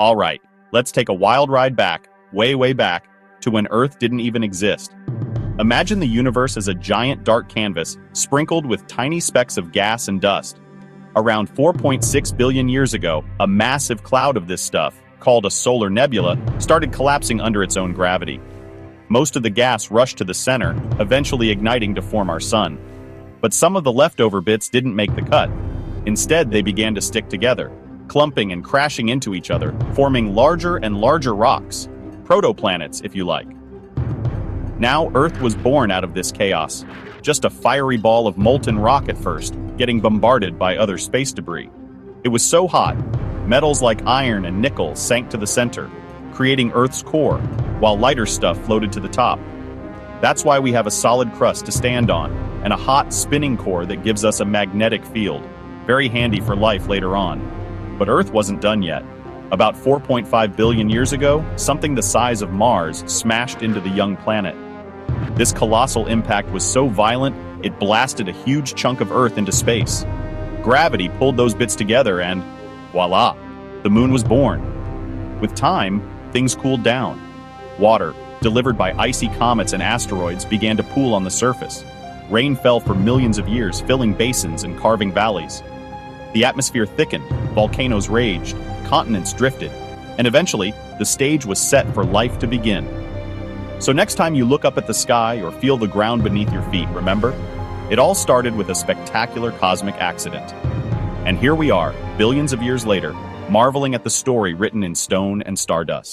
All right, let's take a wild ride back, way, way back, to when Earth didn't even exist. Imagine the universe as a giant dark canvas sprinkled with tiny specks of gas and dust. Around 4.6 billion years ago, a massive cloud of this stuff, called a solar nebula, started collapsing under its own gravity. Most of the gas rushed to the center, eventually igniting to form our sun. But some of the leftover bits didn't make the cut. Instead, they began to stick together, clumping and crashing into each other, forming larger and larger rocks, protoplanets, if you like. Now, Earth was born out of this chaos, just a fiery ball of molten rock at first, getting bombarded by other space debris. It was so hot, metals like iron and nickel sank to the center, creating Earth's core, while lighter stuff floated to the top. That's why we have a solid crust to stand on, and a hot, spinning core that gives us a magnetic field, very handy for life later on. But Earth wasn't done yet. About 4.5 billion years ago, something the size of Mars smashed into the young planet. This colossal impact was so violent, it blasted a huge chunk of Earth into space. Gravity pulled those bits together and, voila, the moon was born. With time, things cooled down. Water, delivered by icy comets and asteroids, began to pool on the surface. Rain fell for millions of years, filling basins and carving valleys. The atmosphere thickened, volcanoes raged, continents drifted, and eventually, the stage was set for life to begin. So next time you look up at the sky or feel the ground beneath your feet, remember? It all started with a spectacular cosmic accident. And here we are, billions of years later, marveling at the story written in stone and stardust.